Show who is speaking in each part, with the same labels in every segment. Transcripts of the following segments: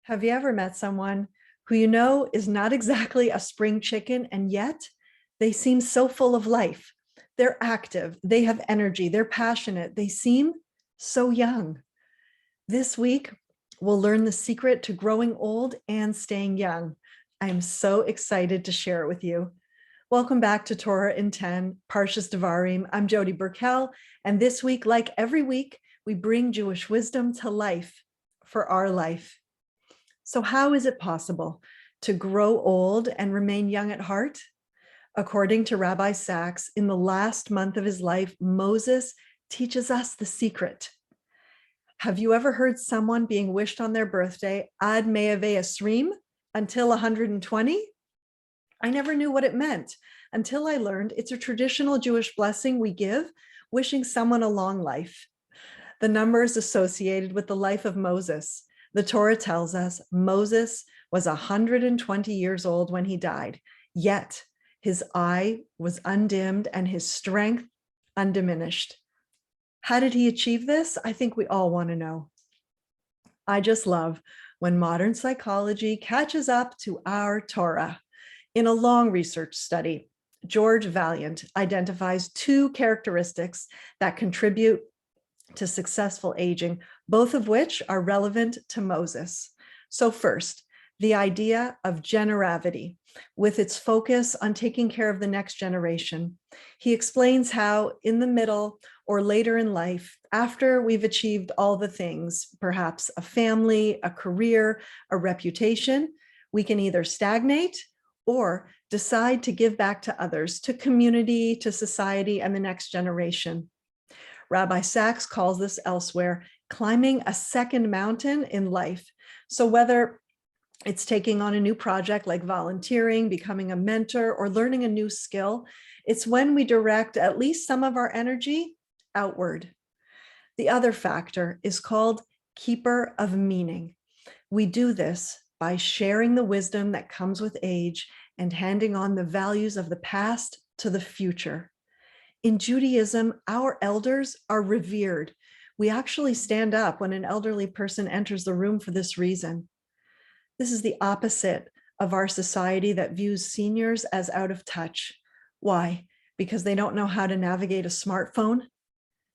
Speaker 1: Have you ever met someone who you know is not exactly a spring chicken, and yet they seem so full of life? They're active, they have energy, they're passionate, they seem so young. This week, we'll learn the secret to growing old and staying young. I am so excited to share it with you. Welcome back to Torah in 10, Parshas Devarim. I'm Jody Burkell, and this week, like every week, we bring Jewish wisdom to life for our life. So how is it possible to grow old and remain young at heart? According to Rabbi Sack, in the last month of his life, Moses teaches us the secret. Have you ever heard someone being wished on their birthday, Ad Me'avei Esrim, until 120? I never knew what it meant until I learned it's a traditional Jewish blessing we give, wishing someone a long life. The number is associated with the life of Moses. The Torah tells us Moses was 120 years old when he died, yet his eye was undimmed and his strength undiminished. How did he achieve this? I think we all want to know. I just love when modern psychology catches up to our Torah. In a long research study, George Valiant identifies two characteristics that contribute to successful aging, both of which are relevant to Moses. So first, the idea of generavity, with its focus on taking care of the next generation. He explains how in the middle or later in life, after we've achieved all the things, perhaps a family, a career, a reputation, we can either stagnate or decide to give back to others, to community, to society, and the next generation. Rabbi Sack calls this elsewhere climbing a second mountain in life. So whether it's taking on a new project like volunteering, becoming a mentor, or learning a new skill, it's when we direct at least some of our energy outward. The other factor is called keeper of meaning. We do this by sharing the wisdom that comes with age and handing on the values of the past to the future. In Judaism, our elders are revered. We actually stand up when an elderly person enters the room for this reason. This is the opposite of our society that views seniors as out of touch. Why? Because they don't know how to navigate a smartphone.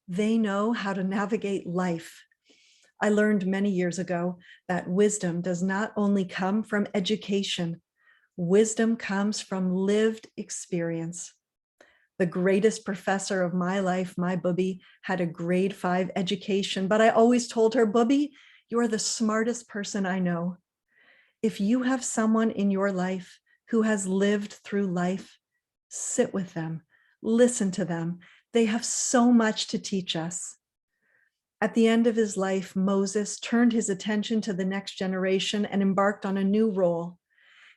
Speaker 1: They know how to navigate life. I learned many years ago that wisdom does not only come from education. Wisdom comes from lived experience. The greatest professor of my life, my Bubby, had a grade 5 education, but I always told her, Bubby, you're the smartest person I know. If you have someone in your life who has lived through life, sit with them, listen to them. They have so much to teach us. At the end of his life, Moses turned his attention to the next generation and embarked on a new role.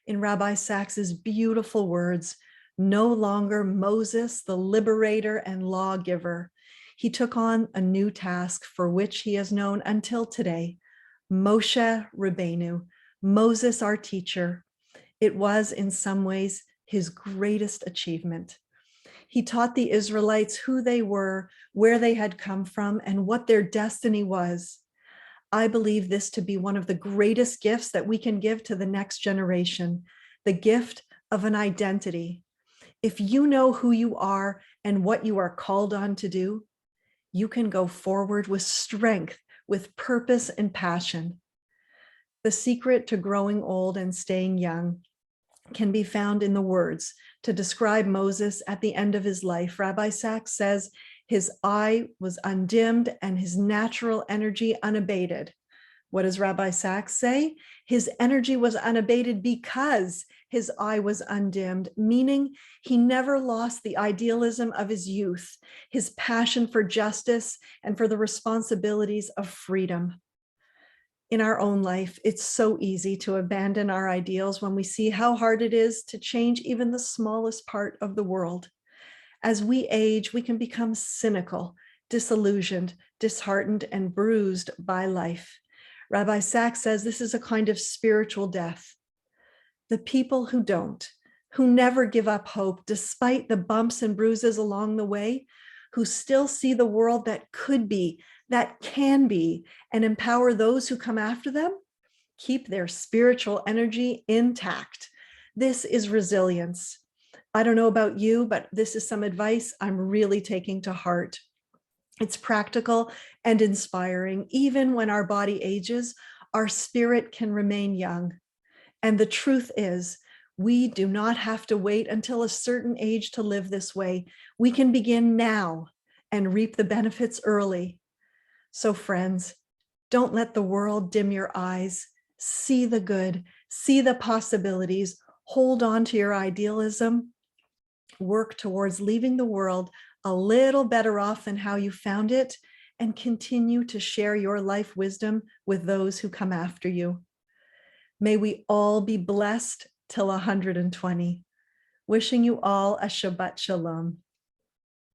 Speaker 1: In Rabbi Sack's beautiful words, no longer Moses, the liberator and lawgiver. He took on a new task for which he is known until today, Moshe Rabbeinu, Moses, our teacher. It was in some ways his greatest achievement. He taught the Israelites who they were, where they had come from, and what their destiny was. I believe this to be one of the greatest gifts that we can give to the next generation, the gift of an identity. If you know who you are and what you are called on to do, you can go forward with strength, with purpose and passion. The secret to growing old and staying young can be found in the words to describe Moses at the end of his life. Rabbi Sack says his eye was undimmed and his natural energy unabated. What does Rabbi Sack say? His energy was unabated because his eye was undimmed, meaning he never lost the idealism of his youth, his passion for justice and for the responsibilities of freedom. In our own life, it's so easy to abandon our ideals when we see how hard it is to change even the smallest part of the world. As we age, we can become cynical, disillusioned, disheartened, and bruised by life. Rabbi Sack says this is a kind of spiritual death. The people who don't, who never give up hope despite the bumps and bruises along the way, who still see the world that could be, that can be, and empower those who come after them, keep their spiritual energy intact. This is resilience. I don't know about you, but this is some advice I'm really taking to heart. It's practical and inspiring. Even when our body ages, our spirit can remain young. And the truth is, we do not have to wait until a certain age to live this way. We can begin now and reap the benefits early. So, friends, don't let the world dim your eyes. See the good, see the possibilities, hold on to your idealism, work towards leaving the world a little better off than how you found it, and continue to share your life wisdom with those who come after you. May we all be blessed till 120. Wishing you all a Shabbat Shalom.